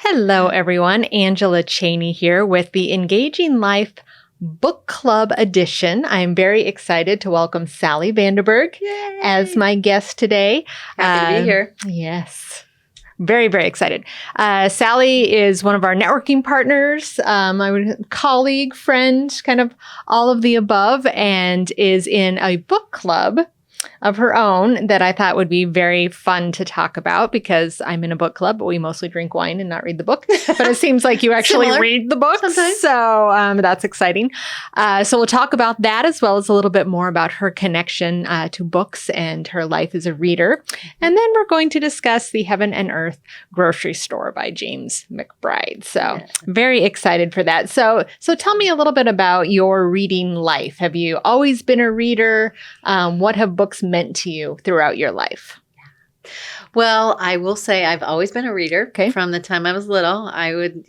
Hello, everyone. Angela Cheney here with the Engaging Life Book Club edition. I'm very excited to welcome Sally Vandeberghe as my guest today. Happy to be here. Yes. Very, very excited. Sally is one of our networking partners, my colleague, friend, kind of all of the above, and is in a book club of her own that I thought would be very fun to talk about because I'm in a book club, but we mostly drink wine and not read the book. But it seems like you actually read the books. Sometimes. So that's exciting. So we'll talk about that as well as a little bit more about her connection to books and her life as a reader. And then we're going to discuss The Heaven and Earth Grocery Store by James McBride. So very excited for that. So tell me a little bit about your reading life. Have you always been a reader? What have books meant to you throughout your life? Well, I will say I've always been a reader. Okay. From the time I was little. I would,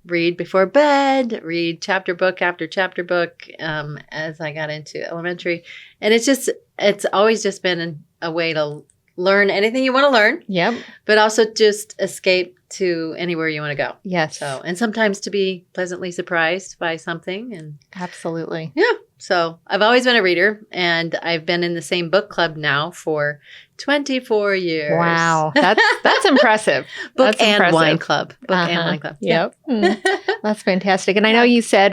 read before bed, read chapter book after chapter book as I got into elementary. And it's always just been a way to learn anything you want to learn. Yep. But also just escape to anywhere you want to go. Yes. So, and sometimes to be pleasantly surprised by something. And absolutely. yeah. So I've always been a reader, and I've been in the same book club now for 24 years. Wow. That's impressive. Book That's and impressive. wine club. Book and wine club. Yep. That's fantastic. And I know you said,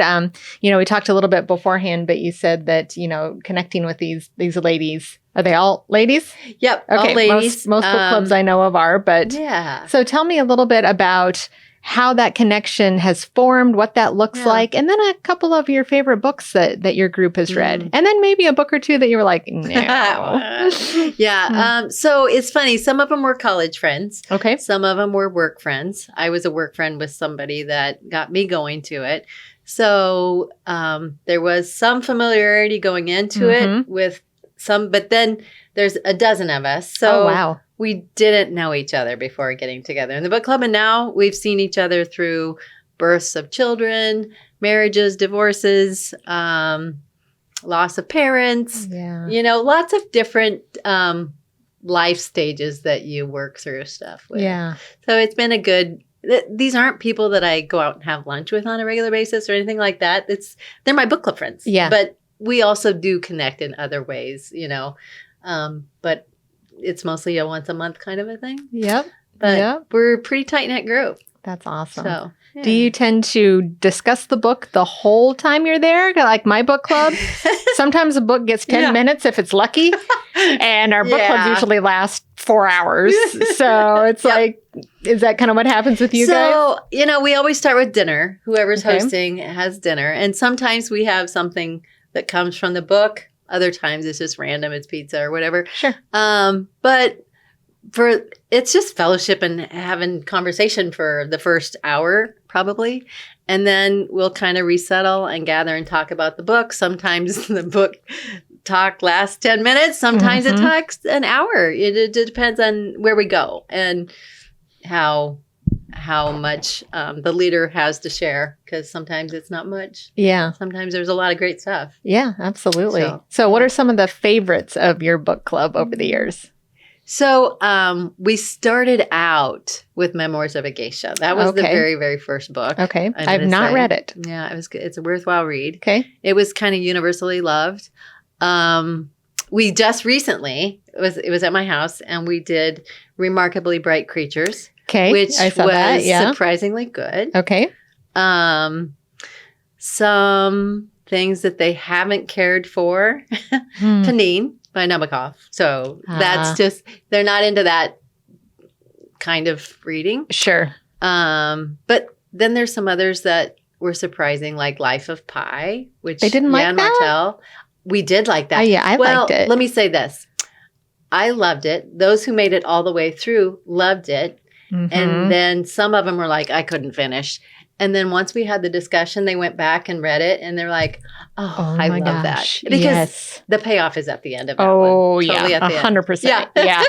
we talked a little bit beforehand, but you said that, connecting with these ladies, are they all ladies? Yep. Okay. All ladies. Most book clubs I know of are, but yeah. So tell me a little bit about how that connection has formed, what that looks like, and then a couple of your favorite books that your group has read. And then maybe a book or two that you were like, no. Yeah. So it's funny. Some of them were college friends. Okay. Some of them were work friends. I was a work friend with somebody that got me going to it. So there was some familiarity going into it with some, but then there's a dozen of us. So wow. We didn't know each other before getting together in the book club. And now we've seen each other through births of children, marriages, divorces, loss of parents, lots of different life stages that you work through stuff with. Yeah. So it's been these aren't people that I go out and have lunch with on a regular basis or anything like that. They're my book club friends. Yeah. But we also do connect in other ways, but it's mostly a once a month kind of a thing. Yep. But we're a pretty tight-knit group. That's awesome. So, yeah. Do you tend to discuss the book the whole time you're there? Like my book club, sometimes a book gets 10 minutes if it's lucky. And our book clubs usually last 4 hours. So it's like, is that kind of what happens with you guys? So, we always start with dinner. Whoever's hosting has dinner. And sometimes we have something that comes from the book. Other times it's just random. It's pizza or whatever. Sure. But it's just fellowship and having conversation for the first hour, probably. And then we'll kind of resettle and gather and talk about the book. Sometimes the book talk lasts 10 minutes. Sometimes it talks an hour. It depends on where we go and how much the leader has to share, because sometimes it's not much. Yeah. Sometimes there's a lot of great stuff. Yeah, absolutely. So what are some of the favorites of your book club over the years? So we started out with Memoirs of a Geisha. That was the very, very first book. Okay. I've not read it. Yeah, it's a worthwhile read. Okay. It was kind of universally loved. We just recently, it was at my house, and we did Remarkably Bright Creatures. Okay, which I saw was that, surprisingly good. Okay. Some things that they haven't cared for. Panine by Nabokov. So that's just, they're not into that kind of reading. Sure. But then there's some others that were surprising, like Life of Pi, which they didn't like Yann that? Martel. We did like that. I liked it. Let me say this. I loved it. Those who made it all the way through loved it. And then some of them were like, I couldn't finish. And then once we had the discussion, they went back and read it, and they're like, I love that. Because the payoff is at the end of that one. Oh, Totally yeah, at the end. 100%. Yeah.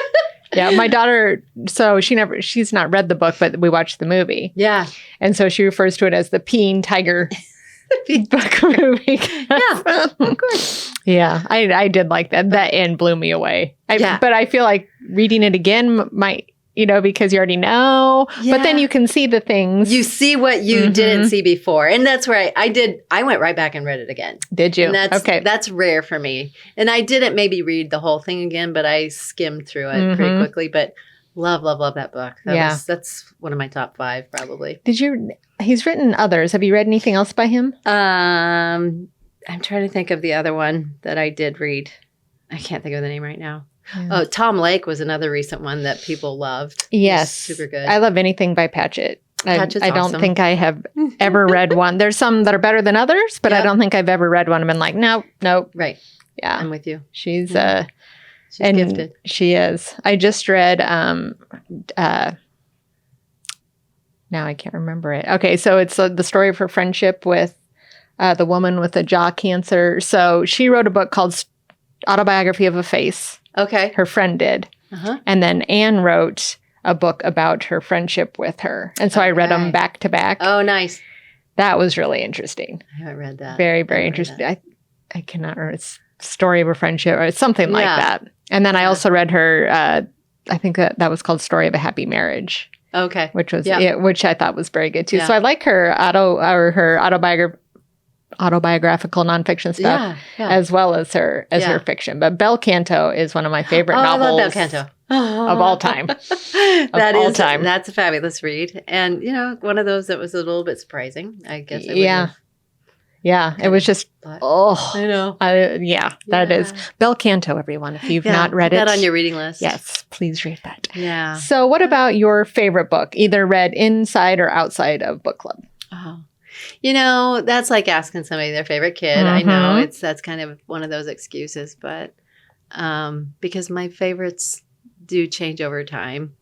Yeah, my daughter, so she's not read the book, but we watched the movie. Yeah. And so she refers to it as the Peeing Tiger book movie. Yeah, of course. Yeah, I did like that. That end blew me away. But I feel like reading it again might because you already know. But then you can see the things. You see what you didn't see before. And that's where I went right back and read it again. Did you? And that's rare for me. And I didn't maybe read the whole thing again, but I skimmed through it pretty quickly. But love that book. That's one of my top 5 probably. He's written others. Have you read anything else by him? I'm trying to think of the other one that I did read. I can't think of the name right now. Yeah. Oh, Tom Lake was another recent one that people loved. Yes. Super good. I love anything by Patchett. Patchett's I don't think I have ever read one. There's some that are better than others, but I don't think I've ever read one and been like, nope. Right. Yeah. I'm with you. She's gifted. She is. I just read now I can't remember it. Okay, so it's the story of her friendship with the woman with the jaw cancer. So she wrote a book called Autobiography of a Face. Okay. Her friend did. And then Anne wrote a book about her friendship with her. And so I read them back to back. Oh, nice. That was really interesting. I haven't read that. Very, very interesting. I cannot remember. It's Story of a Friendship or something like that. And then I also read her, I think that was called Story of a Happy Marriage. Okay. Which was which I thought was very good too. Yeah. So I like her autobiographical nonfiction stuff as well as her fiction. But Bel Canto is one of my favorite novels. I love Bel Canto. Of all time. That's a fabulous read. And, one of those that was a little bit surprising, I guess. Yeah, it was just, I know. That is. Bel Canto, everyone, if you've not read it. Put that on your reading list. Yes, please read that. Yeah. So what about your favorite book, either read inside or outside of book club? Oh, that's like asking somebody their favorite kid. I know that's kind of one of those excuses, but because my favorites do change over time.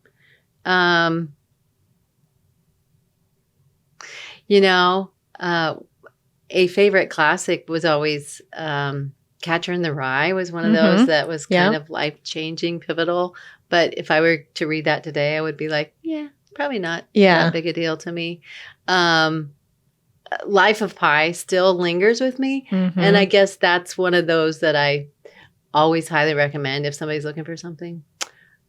A favorite classic was always Catcher in the Rye was one of those that was kind of life-changing, pivotal. But if I were to read that today, I would be like, probably not that big a deal to me. Life of Pi still lingers with me. And I guess that's one of those that I always highly recommend if somebody's looking for something.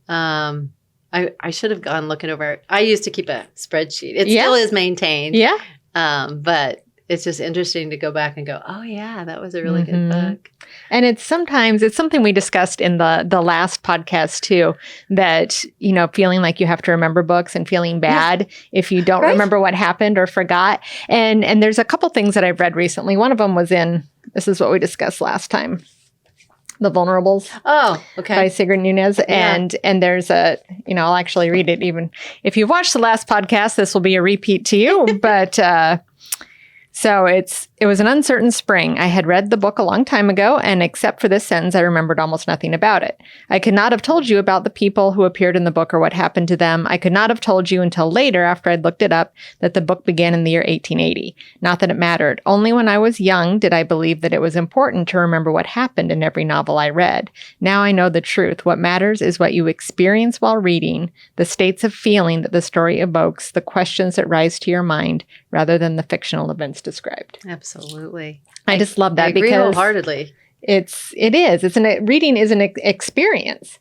I should have gone looking over. I used to keep a spreadsheet. It still is maintained. Yeah. But it's just interesting to go back and go, oh yeah, that was a really good book. And it's something we discussed in the last podcast too, that, feeling like you have to remember books and feeling bad if you don't remember what happened or forgot. And there's a couple things that I've read recently. One of them was this is what we discussed last time. The Vulnerables. Oh, okay. By Sigrid Nunez. And there's I'll actually read it even. If you've watched the last podcast, this will be a repeat to you. But so it was an uncertain spring. I had read the book a long time ago, and except for this sentence, I remembered almost nothing about it. I could not have told you about the people who appeared in the book or what happened to them. I could not have told you until later, after I'd looked it up, that the book began in the year 1880. Not that it mattered. Only when I was young did I believe that it was important to remember what happened in every novel I read. Now I know the truth. What matters is what you experience while reading, the states of feeling that the story evokes, the questions that rise to your mind, rather than the fictional events described. Absolutely. I just love that I agree because wholeheartedly. Reading is an experience.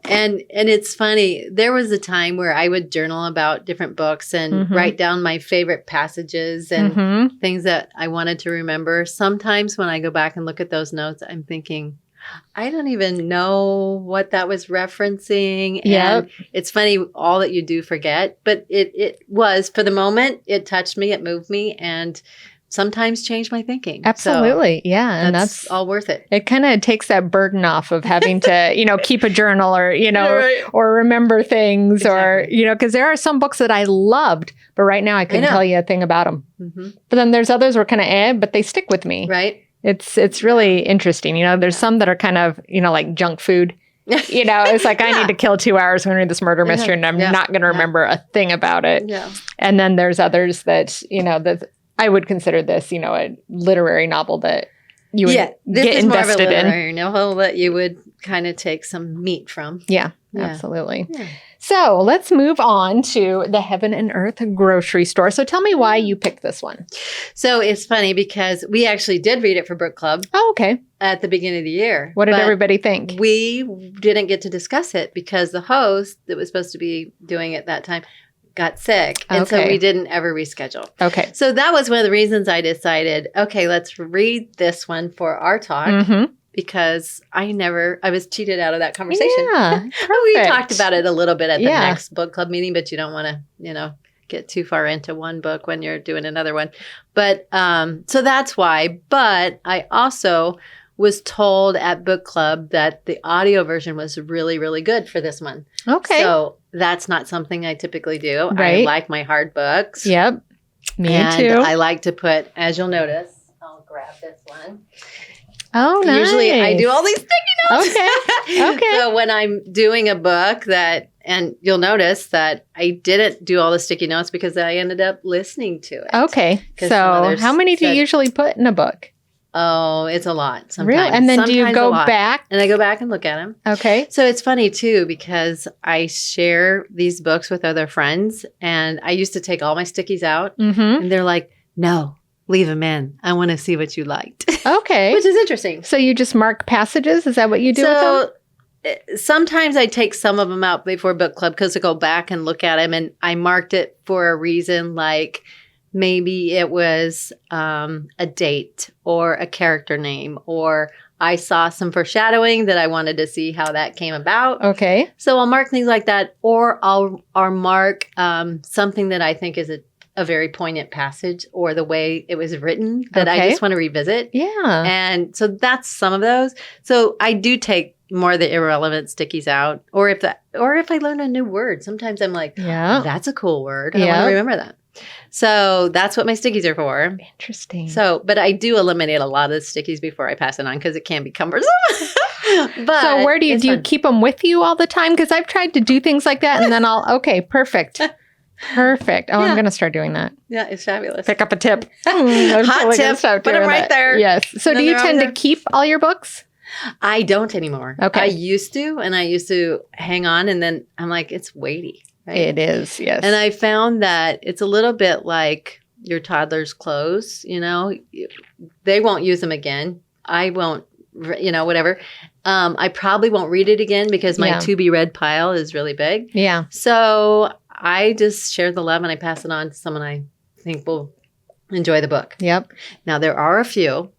And it's funny. There was a time where I would journal about different books and write down my favorite passages and things that I wanted to remember. Sometimes when I go back and look at those notes, I'm thinking, I don't even know what that was referencing. And it's funny, all that you do forget, but it was, for the moment, it touched me, it moved me, and sometimes changed my thinking. Absolutely. So and that's all worth it. It kind of takes that burden off of having to, keep a journal or, or remember things or, because there are some books that I loved, but right now I couldn't tell you a thing about them. But then there's others were kind of but they stick with me. Right. It's really interesting. There's some that are kind of, like junk food. It's like I need to kill 2 hours when I read this murder mystery and I'm not going to remember a thing about it. Yeah. And then there's others that, that I would consider this, a literary novel that you would this get is more of a invested in. literary novel that you would kind of take some meat from. Yeah, Yeah. absolutely. Yeah. So let's move on to the Heaven and Earth grocery store. So tell me why you picked this one. So it's funny because we actually did read it for book club Oh, okay. at the beginning of the year. What did but everybody think? We didn't get to discuss it because the host that was supposed to be doing it that time got sick. And so Okay. we didn't ever reschedule. Okay. So that was one of the reasons I decided, okay, let's read this one for our talk. Mm-hmm. Because I was cheated out of that conversation. Yeah, We perfect. talked about it a little bit at the Yeah. next book club meeting, but you don't want to, get too far into one book when you're doing another one. But so that's why. But I also was told at book club that the audio version was really, really good for this one. Okay. So that's not something I typically do. I Right. like my hard books. Yep. Me and too. I like to put, as you'll notice, I'll grab this one. Oh, nice. Usually I do all these sticky notes. Okay. Okay. So when I'm doing a book and you'll notice that I didn't do all the sticky notes because I ended up listening to it. Okay. 'Cause some So others how many do you said- usually put in a book? Oh, it's a lot sometimes. Really? And then do you Sometimes go a lot. back? And I go back and look at them. Okay. So it's funny too because I share these books with other friends and I used to take all my stickies out Mm-hmm. and they're like, no, leave them in. I want to see what you liked. Okay. Which is interesting. So you just mark passages? Is that what you do with them? Sometimes I take some of them out before book club because I go back and look at them and I marked it for a reason, like maybe it was a date or a character name, or I saw some foreshadowing that I wanted to see how that came about. Okay. So I'll mark things like that, or I'll mark something that I think is a very poignant passage or the way it was written that I Okay. just want to revisit. Yeah. And so that's some of those. So I do take more of the irrelevant stickies out, or if I learn a new word, sometimes I'm like, Yeah. that's a cool word. I want Yeah. to remember that. So that's what my stickies are for. Interesting. So, but I do eliminate a lot of the stickies before I pass it on because it can be cumbersome. But so where do you it's do you fun. keep them with you all the time? Because I've tried to do things like that, and then okay, perfect, perfect. Oh, Yeah. I'm going to start doing that. Yeah, it's fabulous. Pick up a tip. Hot Totally gonna tip. start Put 'em doing right that. there. Yes. So And do you they're tend always to there. keep all your books? I don't anymore. Okay. I used to, and I used to hang on, and then I'm like, it's weighty. Right? It is. Yes. And I found that it's a little bit like your toddler's clothes, they won't use them again. I won't, whatever. I probably won't read it again because my Yeah. to be read pile is really big. Yeah. So I just share the love and I pass it on to someone I think will enjoy the book. Yep. Now, there are a few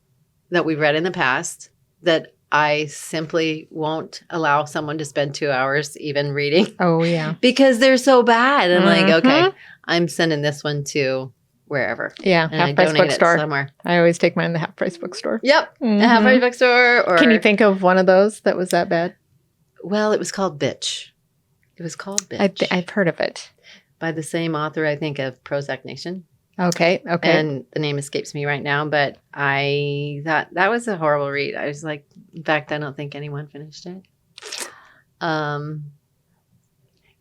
that we've read in the past that I simply won't allow someone to spend 2 hours even reading Oh yeah. because they're so bad. I'm like, Mhm. okay, I'm sending this one to wherever. Yeah. And I Half price donate it bookstore. somewhere. I always take mine to the half price bookstore. Yep. Mhm. A half-price bookstore. Or, Can you think of one of those that was that bad? Well, it was called Bitch. It was called Bitch. I've heard of it. by the same author, I think, of Prozac Nation. Okay. Okay. And the name escapes me right now, but I thought that was a horrible read. I was like, in fact, I don't think anyone finished it.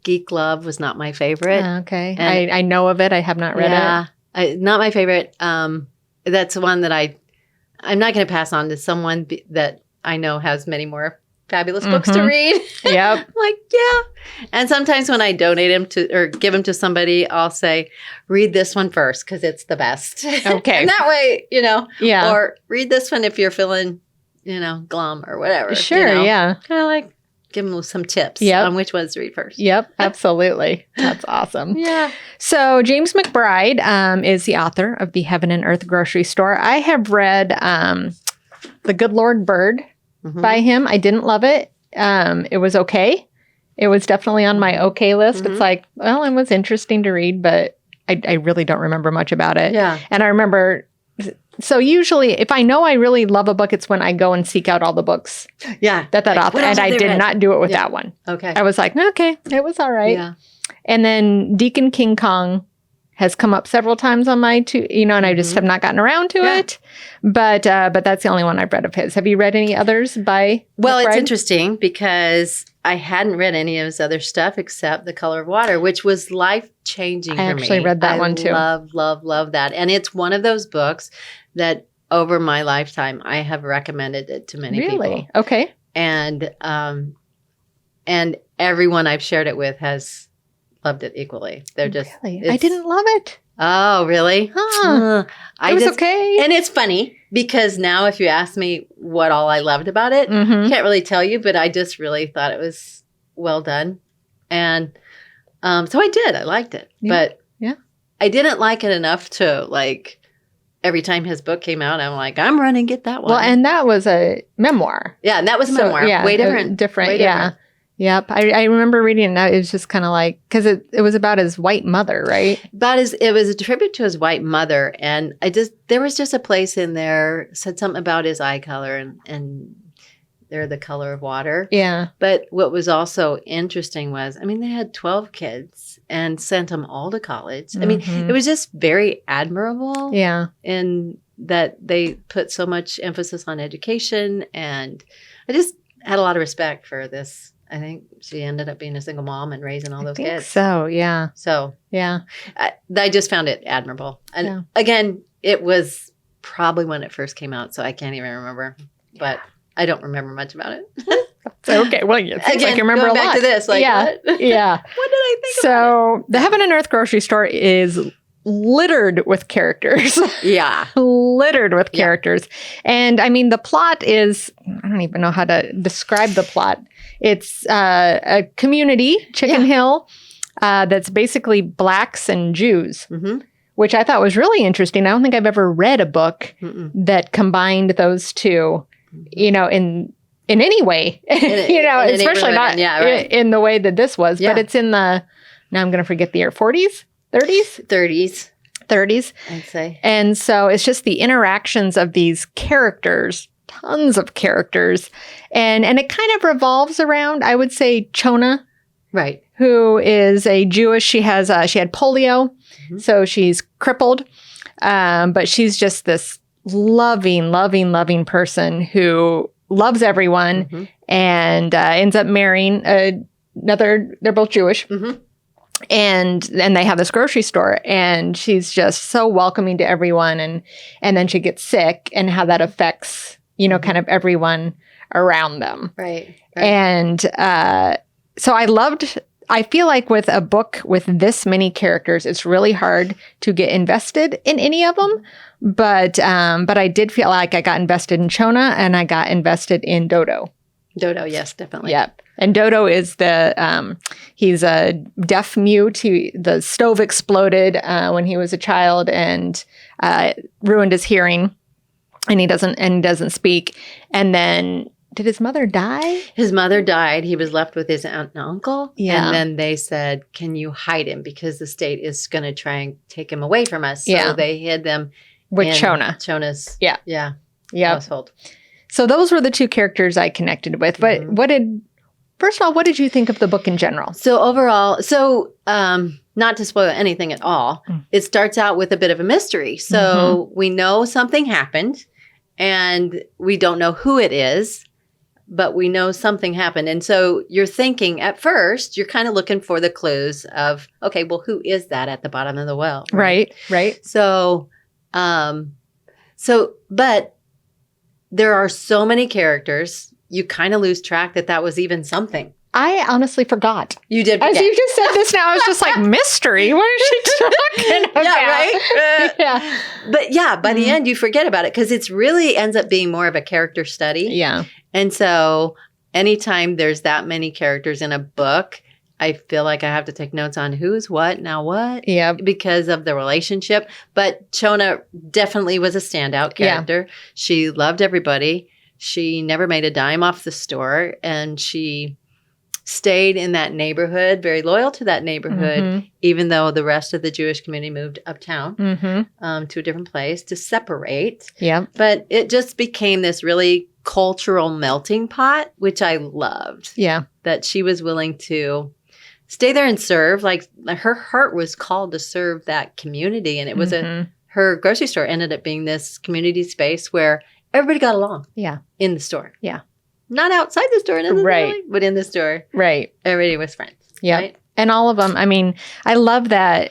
Geek Love was not my favorite. Okay. And- I know of it. I have not read it. Not my favorite. That's the one that I'm not going to pass on to someone that I know has many more fabulous books to Mhm. read. Yep. I'm like, yeah. And sometimes when I donate them to or give them to somebody, I'll say, read this one first because it's the best. Okay. And that way, Yeah. or read this one if you're feeling, glum or whatever. Sure. Yeah. Kind of like give them some tips Yep. on which ones to read first. Yep. Absolutely. That's awesome. Yeah. So James McBride is the author of the Heaven and Earth grocery store. I have read The Good Lord Bird Mhm. by him. I didn't love it. It was okay. It was definitely on my okay list. Mhm. It's like, well, it was interesting to read, but I really don't remember much about it. Yeah. And I remember, so usually if I know I really love a book, it's when I go and seek out all the books Yeah. that Like, author, what else and have I they did read? not do it with Yeah. that one. Okay. I was like, okay, it was all right. Yeah. And then Deacon King Kong has come up several times on my and I just Mhm. have not gotten around to Yeah. it. But that's the only one I've read of his. Have you read any others by Well, it's McBride? interesting because I hadn't read any of his other stuff except The Color of Water, which was life-changing I for me. actually read that one too. Love, love, love that. And it's one of those books that over my lifetime, I have recommended it to many people. Really? Okay. And everyone I've shared it with has loved it equally. They're just Really? I didn't love it. Oh, really? Huh. It was okay. And it's funny because now if you ask me what all I loved about it, Mhm. can't really tell you, but I just really thought it was well done. And so I did. I liked it. Yeah. But Yeah. I didn't like it enough to like every time his book came out, I'm like, I'm running get that one. Well, and that was a memoir. Yeah, and that was a memoir. Yeah, Way different. Different, Way yeah. different. Yep. I remember reading it. It was just kind of like, because it was about his white mother, right? It was a tribute to his white mother. And there was just a place in there, said something about his eye color and they're the color of water. Yeah. But what was also interesting was, I mean, they had 12 kids and sent them all to college. I mean, it was just very admirable. Yeah. In that they put so much emphasis on education. And I just had a lot of respect for this. I think she ended up being a single mom and raising all those kids. So, yeah. So, yeah. I just found it admirable. And again, it was probably when it first came out, so I can't even remember. But I don't remember much about it. Okay. Well, it seems like you remember a lot. Back to this, like, yeah. what? Yeah. What did I think about So, the Heaven and Earth grocery store is littered with characters. Yeah. Littered with characters. And I mean, the plot is, I don't even know how to describe the plot. It's a community, Chicken Hill, that's basically blacks and Jews, which I thought was really interesting. I don't think I've ever read a book that combined those two, you know, in any way, you know, especially not in the way that this was, but it's in the, now I'm going to forget the year, 40s, 30s? 30s, I'd say. And so it's just the interactions of these characters, tons of characters. And it kind of revolves around, I would say, Chona. Right. Who is a Jewish, she had polio, so she's crippled. But she's just this loving person who loves everyone and ends up marrying they're both Jewish. And they have this grocery store, and she's just so welcoming to everyone, and then she gets sick, and how that affects, you know, kind of everyone around them. Right. And so I feel like with a book with this many characters, it's really hard to get invested in any of them. But I did feel like I got invested in Chona, and I got invested in Dodo. Dodo, yes, definitely. Yep. And Dodo is he's a deaf mute. The stove exploded when he was a child and ruined his hearing, and he doesn't speak. And then, did his mother die? His mother died. He was left with his aunt and uncle. Yeah. And then they said, can you hide him? Because the state is going to try and take him away from us. So they hid them with in Chona's household. So those were the two characters I connected with. But first of all, what did you think of the book in general? So overall, not to spoil anything at all, it starts out with a bit of a mystery. So we know something happened, and we don't know who it is, but we know something happened. And so you're thinking, at first, you're kind of looking for the clues of, okay, well, who is that at the bottom of the well? Right. So, but there are so many characters, you kind of lose track that was even something. I honestly forgot. You did forget. As you just said this now, I was just like, mystery? What is she talking about? Yeah, right? But by the end, you forget about it because it really ends up being more of a character study. Yeah. And so anytime there's that many characters in a book, I feel like I have to take notes on who's what, now what. Yeah. Because of the relationship. But Chona definitely was a standout character. Yeah. She loved everybody. She never made a dime off the store. And she stayed in that neighborhood, very loyal to that neighborhood, even though the rest of the Jewish community moved uptown to a different place to separate. Yeah. But it just became this really cultural melting pot, which I loved. Yeah. That she was willing to stay there and serve. Like her heart was called to serve that community. And it was her grocery store ended up being this community space where everybody got along. Yeah. In the store. Yeah. Not outside the store necessarily, but in the store. Right. Everybody was friends. Yeah. Right? And all of them, I mean, I love that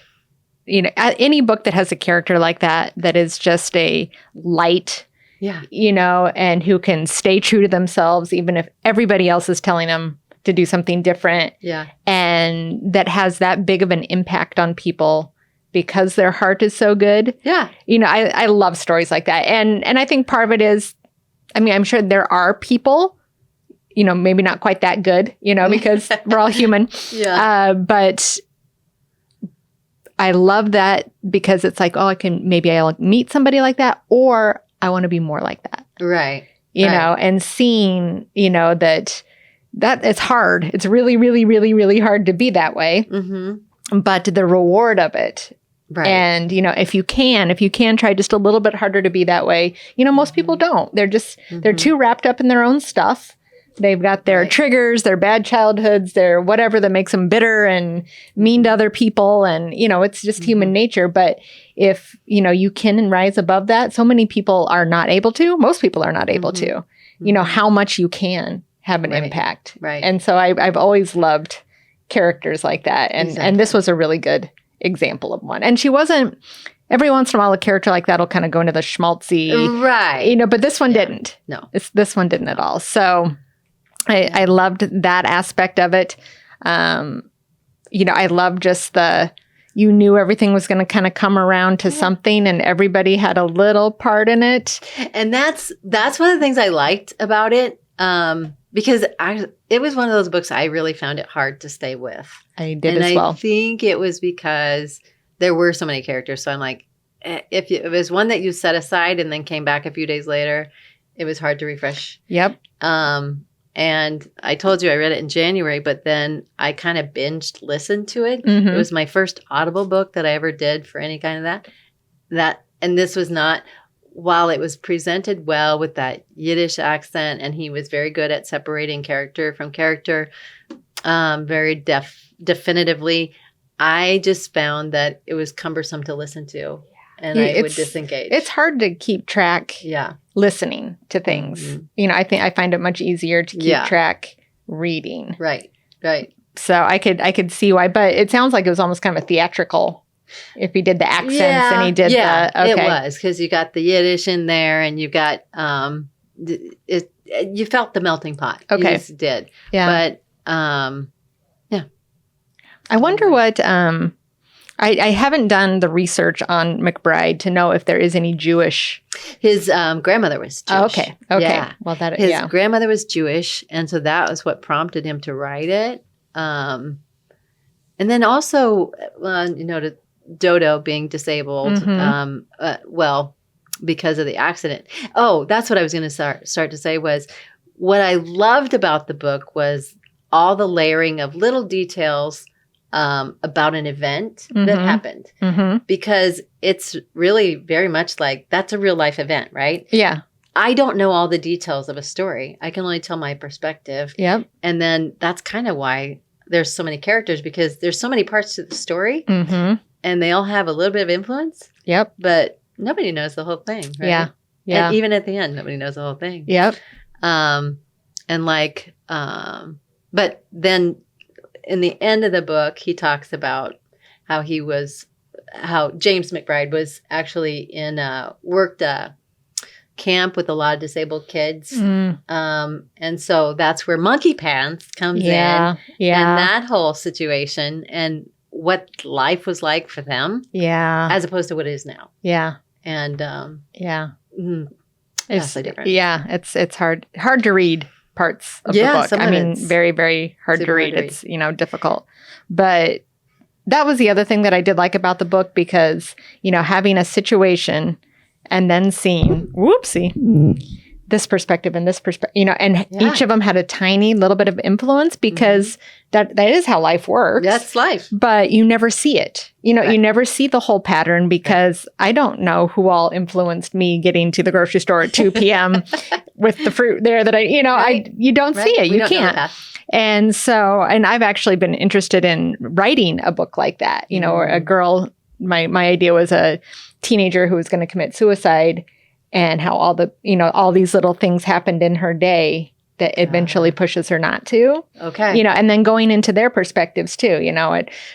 any book that has a character like that is just a light, and who can stay true to themselves, even if everybody else is telling them to do something different. Yeah. And that has that big of an impact on people because their heart is so good. Yeah. I love stories like that. And I think part of it is, I'm sure there are people, maybe not quite that good, because we're all human. Yeah. But I love that because it's like, I'll meet somebody like that, or I want to be more like that. Right. And seeing, that it's hard. It's really, really, really, really hard to be that way. Mm-hmm. But the reward of it. Right. And, if you can try just a little bit harder to be that way, most people don't. They're just, they're too wrapped up in their own stuff. They've got their triggers, their bad childhoods, their whatever that makes them bitter and mean to other people. And, it's just human nature. But if, you can rise above that, so many people are not able to. Most people are not able to. How much you can have an impact. Right. And so I've always loved characters like that. And this was a really good example of one. And she wasn't, every once in a while, a character like that will kind of go into the schmaltzy. Right. But this one didn't. No. This one didn't at all. So I loved that aspect of it. I loved just you knew everything was going to kind of come around to something and everybody had a little part in it. And that's one of the things I liked about it. Because it was one of those books I really found it hard to stay with. I did as well. And I think it was because there were so many characters. So I'm like, if it was one that you set aside and then came back a few days later, it was hard to refresh. Yep. And I told you I read it in January, but then I kind of binged listened to it. Mm-hmm. It was my first Audible book that I ever did for any kind of that. And this was not, while it was presented well with that Yiddish accent, and he was very good at separating character from character, very definitively, I just found that it was cumbersome to listen to, and I would disengage. It's hard to keep track. Yeah. Listening to things. Mm-hmm. I find it much easier to keep track reading. Right. So I could see why, but it sounds like it was almost kind of a theatrical. If he did the accents and he did it was because you got the Yiddish in there and you got you felt the melting pot. Okay, you just did. Yeah, but I wonder what I haven't done the research on McBride to know if there is any Jewish. His grandmother was Jewish. Oh, okay. Yeah. Well, his grandmother was Jewish, and so that was what prompted him to write it. And then also, to Dodo being disabled, because of the accident. Oh, that's what I was going to start to say was what I loved about the book was all the layering of little details about an event that happened. Mm-hmm. Because it's really very much like that's a real life event, right? Yeah. I don't know all the details of a story. I can only tell my perspective. Yep. And then that's kind of why there's so many characters, because there's so many parts to the story. Mm-hmm. And they all have a little bit of influence. Yep. But nobody knows the whole thing, right? Yeah. Yeah. And even at the end, nobody knows the whole thing. Yep. But then in the end of the book, he talks about how James McBride was actually worked a camp with a lot of disabled kids. And so that's where Monkey Pants comes in. Yeah. And that whole situation and what life was like for them. Yeah. As opposed to what it is now. Yeah. And it's different. Yeah. It's hard to read parts of the book. Very, very hard to read. It's, difficult. But that was the other thing that I did like about the book because, having a situation and then seeing, this perspective and this perspective, and each of them had a tiny little bit of influence because that is how life works. That's life. But you never see it. You never see the whole pattern because I don't know who all influenced me getting to the grocery store at 2 p.m. with the fruit there that you don't see it. You can't. And so, and I've actually been interested in writing a book like that, or a girl, my idea was a teenager who was going to commit suicide and how all these little things happened in her day that eventually pushes her not to. Okay. And then going into their perspectives too.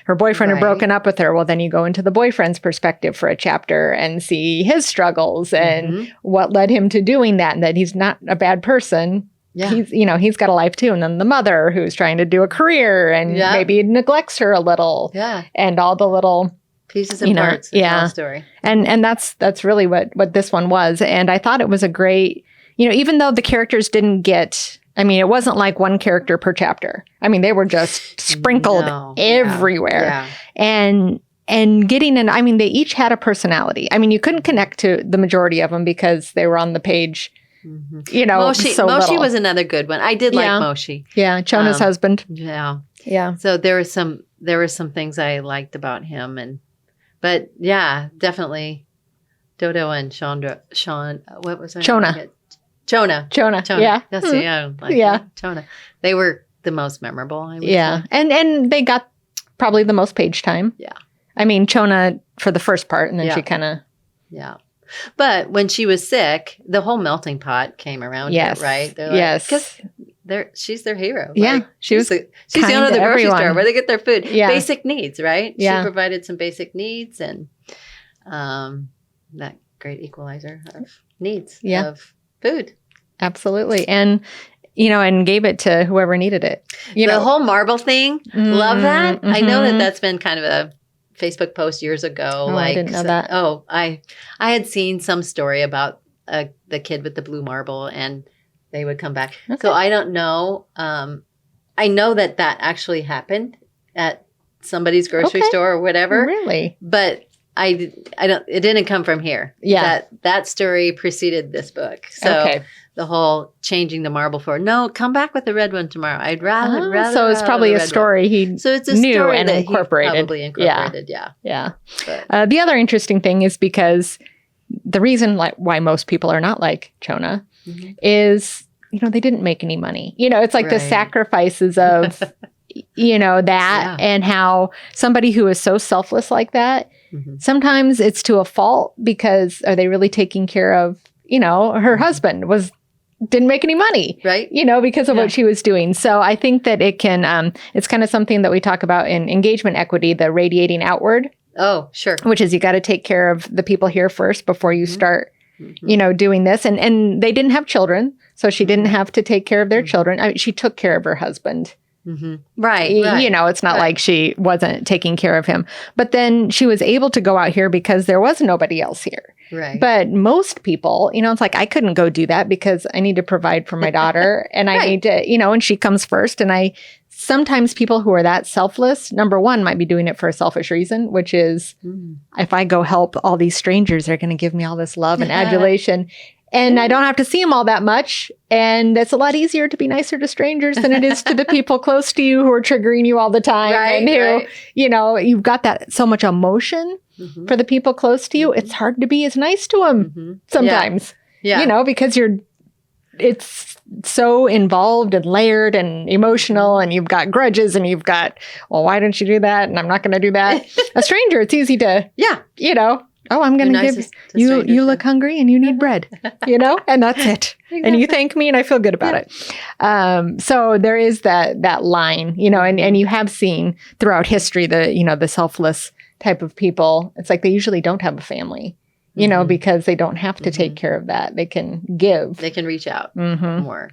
Her boyfriend had broken up with her. Well, then you go into the boyfriend's perspective for a chapter and see his struggles and what led him to doing that, and that he's not a bad person. Yeah. He's got a life too. And then the mother who's trying to do a career and maybe neglects her a little. Yeah. And all the little pieces and parts of the story. And that's really what this one was. And I thought it was a great, even though the characters didn't get, it wasn't like one character per chapter. They were just sprinkled everywhere. Yeah. And getting in, they each had a personality. You couldn't connect to the majority of them because they were on the page, Moshi was another good one. I did like Moshi. Yeah, Chona's husband. Yeah. Yeah. So there were some things I liked about him, but yeah, definitely Dodo and Sean, what was her name? Chona. Yeah. That's Chona. They were the most memorable, I would say. And they got probably the most page time. Yeah. Chona for the first part, and then she kind of... Yeah. But when she was sick, the whole melting pot came around her, right? They're like, because she's their hero. Yeah. Like, she's the owner of the grocery store where they get their food. Yeah. Basic needs, right? Yeah. She provided some basic needs, and that great equalizer of needs of food. Absolutely. And gave it to whoever needed it. The whole marble thing, love that. I know that's been kind of a Facebook post years ago. I didn't know that. I had seen some story about the kid with the blue marble, and they would come back. Okay. So I don't know. I know that actually happened at somebody's grocery store or whatever. Really? But I don't. It didn't come from here. Yeah. That story preceded this book. So the whole changing the marble for come back with the red one tomorrow. I'd rather. So it's probably a story he knew and incorporated. Probably incorporated. Yeah. The other interesting thing is because the reason why most people are not like Chona is they didn't make any money. It's like the sacrifices of that and how somebody who is so selfless like that. Sometimes it's to a fault because are they really taking care of her husband didn't make any money, right? Because of what she was doing. So I think that it can, it's kind of something that we talk about in engagement equity, the radiating outward. Oh, sure. Which is you got to take care of the people here first before you start, doing this. And they didn't have children, so she didn't have to take care of their children. She took care of her husband. Right. It's not like she wasn't taking care of him. But then she was able to go out here because there was nobody else here. Right. But most people, it's like, I couldn't go do that because I need to provide for my daughter and I need to, and she comes first. And sometimes people who are that selfless, number one, might be doing it for a selfish reason, which is if I go help all these strangers, they're going to give me all this love and adulation. And I don't have to see them all that much. And it's a lot easier to be nicer to strangers than it is to the people close to you who are triggering you all the time. Right, and who, you've got that so much emotion for the people close to you. It's hard to be as nice to them sometimes, because it's so involved and layered and emotional and you've got grudges and you've got, well, why didn't you do that? And I'm not going to do that. A stranger, it's easy to, oh, I'm going to give you, you look hungry and you need bread, and that's it. Exactly. And you thank me and I feel good about it. So there is that line, and you have seen throughout history, the selfless type of people. It's like they usually don't have a family, because they don't have to take care of that. They can give. They can reach out more.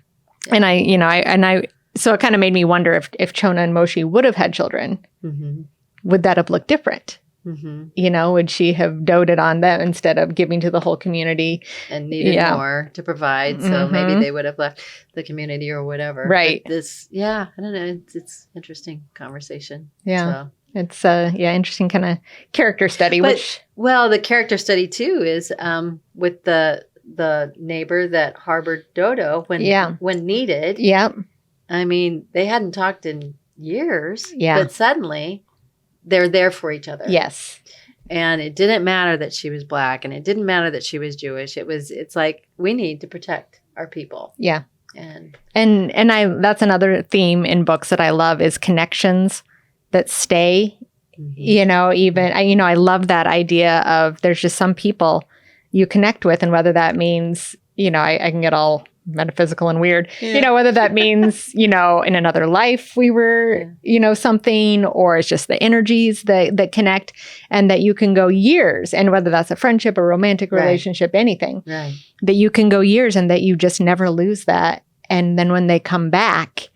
Yeah. And so it kind of made me wonder if Chona and Moshi would have had children, would that have looked different? Would she have doted on them instead of giving to the whole community and needed more to provide? So maybe they would have left the community or whatever. Right. But I don't know. It's interesting conversation. Yeah. So. It's interesting kind of character study. The character study too is with the neighbor that harbored Dodo when needed. Yeah. They hadn't talked in years. Yeah. But suddenly they're there for each other. Yes. And it didn't matter that she was Black and it didn't matter that she was Jewish. It's like we need to protect our people. Yeah. And that's another theme in books that I love is connections that stay. I love that idea of there's just some people you connect with, and whether that means, I can get all metaphysical and weird, whether that means, in another life we were, something, or it's just the energies that connect, and that you can go years, and whether that's a friendship, a romantic relationship, anything, that you can go years and that you just never lose that. And then when they come back,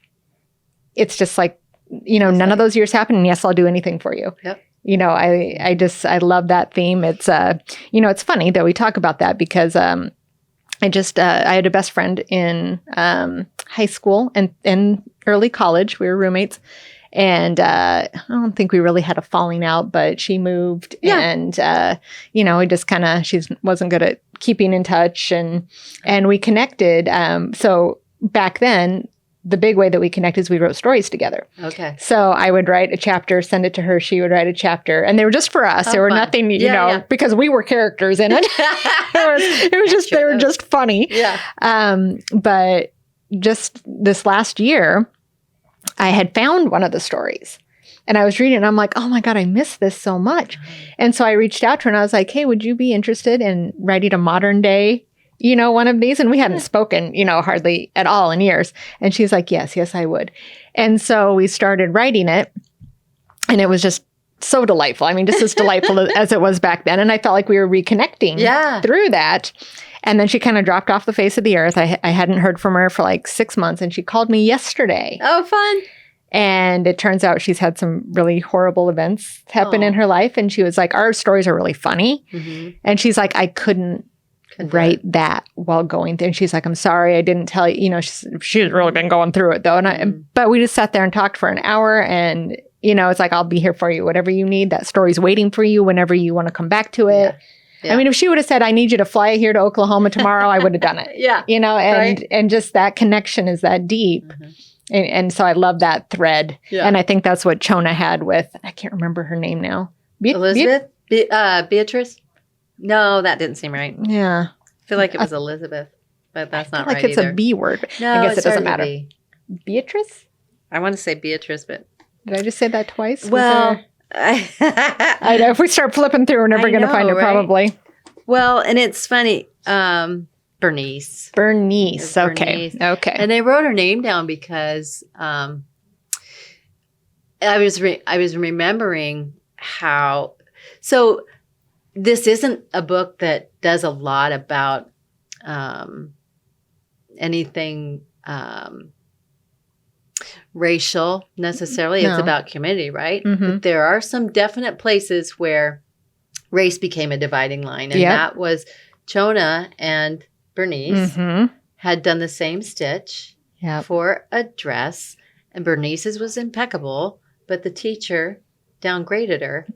it's just like, none of those years happen, and yes, I'll do anything for you. Yep. I love that theme. It's, it's funny that we talk about that because, I had a best friend in, high school and early college. We were roommates, and, I don't think we really had a falling out, but she moved and, we just she wasn't good at keeping in touch, and we connected. So back then, the big way that we connect is we wrote stories togetger. Okay. So I would write a chapter, send it to her. She would write a chapter, and they were just for us. There were nothing, because we were characters in it. it was just, they were just funny. Yeah. But just this last year, I had found one of the stories, and I was reading it, and I'm like, oh my God, I miss this so much. And so I reached out to her, and I was like, hey, would you be interested in writing a modern day one of these? And we hadn't spoken, hardly at all in years. And she's like, yes, I would. And so we started writing it, and it was just so delightful. I mean, just as delightful as it was back then. And I felt like we were reconnecting through that. And then she kind of dropped off the face of the earth. I hadn't heard from her for like 6 months, and she called me yesterday. Oh, fun. And it turns out she's had some really horrible events happen in her life. And she was like, our stories are really funny. Mm-hmm. And she's like, I couldn't write that while going through. And she's like, I'm sorry, I didn't tell you. She's really been going through it though. And but we just sat there and talked for an hour, and it's like, I'll be here for you, whatever you need. That story's waiting for you whenever you want to come back to it. Yeah. I mean, if she would have said, I need you to fly here to Oklahoma tomorrow, I would have done it. And just that connection is that deep. Mm-hmm. And so I love that thread. Yeah. And I think that's what Chona had with, I can't remember her name now. Elizabeth? Beatrice? No, that didn't seem right. Yeah. I feel like it was Elizabeth, but that's not right like it's either. A B word. No, I guess it doesn't matter. Beatrice? I want to say Beatrice, but... Did I just say that twice? Well... I know. If we start flipping through, we're never going to find it, probably. Well, and it's funny. Bernice. Okay. And they wrote her name down because I was remembering how... So... This isn't a book that does a lot about anything racial necessarily. No. It's about community, right? Mm-hmm. But there are some definite places where race became a dividing line. And that was Chona and Bernice had done the same stitch for a dress. And Bernice's was impeccable, but the teacher downgraded her.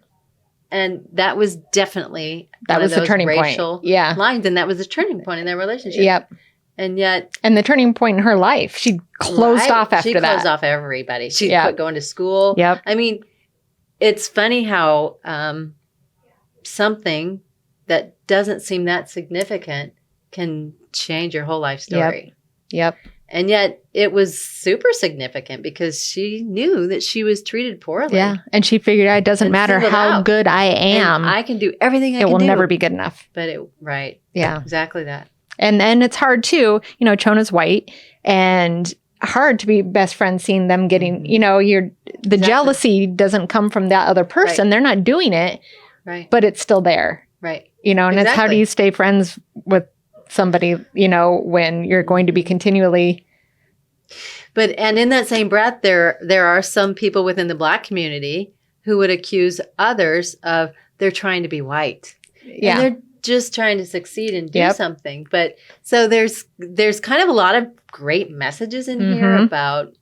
And that was definitely the turning racial point. Lines, and that was the turning point in their relationship. Yep. And yet, the turning point in her life, she closed off after that. She closed off everybody. She quit going to school. Yep. I mean, it's funny how something that doesn't seem that significant can change your whole life story. Yep. And yet it was super significant because she knew that she was treated poorly. Yeah. And she figured it doesn't matter how good I am. And I can do everything I can do. It will never be good enough. But Yeah. Exactly that. And then it's hard too, Chona's white, and hard to be best friends seeing them getting, the jealousy doesn't come from that other person. Right. They're not doing it. Right. But it's still there. Right. And it's how do you stay friends with somebody, when you're going to be continually. And in that same breath, there are some people within the Black community who would accuse others of they're trying to be white. Yeah. And they're just trying to succeed and do something. But so there's kind of a lot of great messages in here about,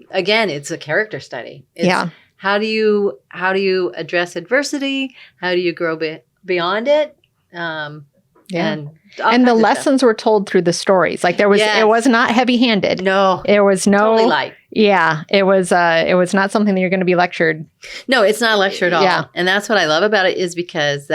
again, it's a character study. It's how do you address adversity? How do you grow beyond it? And the lessons were told through the stories. Like it was not heavy-handed. No. It was totally light. Yeah. It was not something that you're going to be lectured. No, it's not a lecture at all. Yeah. And that's what I love about it, is because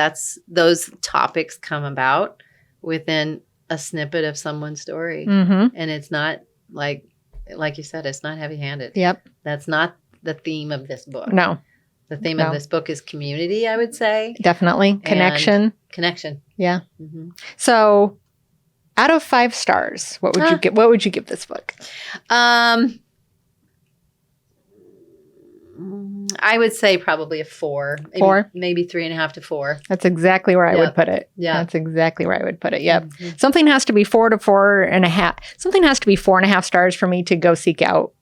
those topics come about within a snippet of someone's story. Mm-hmm. And it's not like you said, it's not heavy-handed. Yep. That's not the theme of this book. No. The theme of this book is community, I would say. Definitely. Connection. Yeah. Mm-hmm. So Out of 5 stars, what would you give? What would you give this book? I would say probably a 4. 4? Maybe 3.5 to 4. That's exactly where I would put it. Yeah. That's exactly where I would put it. Yep. Mm-hmm. Something has to be 4 to 4.5. Something has to be 4.5 stars for me to go seek out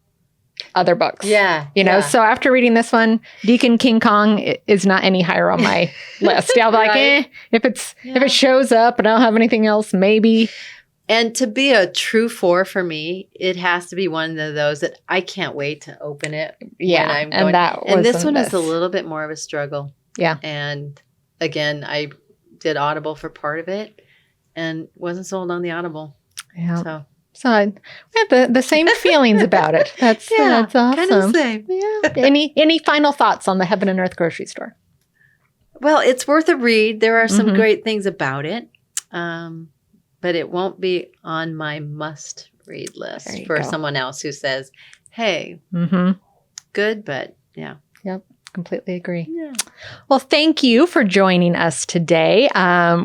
other books. Yeah. You know, yeah. so after reading this one, Deacon King Kong is not any higher on my list. I'll be like, if it shows up and I don't have anything else, maybe. And to be a true 4 for me, it has to be one of those that I can't wait to open it. Yeah, and this one is a little bit more of a struggle. Yeah. And again, I did Audible for part of it and wasn't sold on the Audible. Yeah. So we have the same feelings about it. That's awesome. Kind of the same. Yeah. Any final thoughts on the Heaven and Earth grocery store? Well, it's worth a read. There are some great things about it. But it won't be on my must-read list for someone else who says, hey, good, but yeah. Yep, completely agree. Yeah. Well, thank you for joining us today.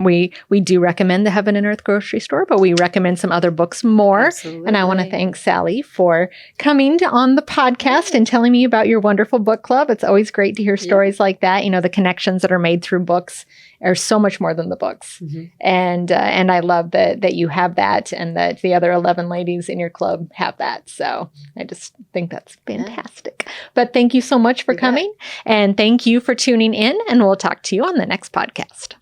We do recommend the Heaven and Earth grocery store, but we recommend some other books more. Absolutely. And I want to thank Sally for coming on the podcast and telling me about your wonderful book club. It's always great to hear stories like that. You know, the connections that are made through books are so much more than the books. And I love that you have that and that the other 11 ladies in your club have that. So I just think that's fantastic. But thank you so much for coming. And thank you for tuning in. And we'll talk to you on the next podcast.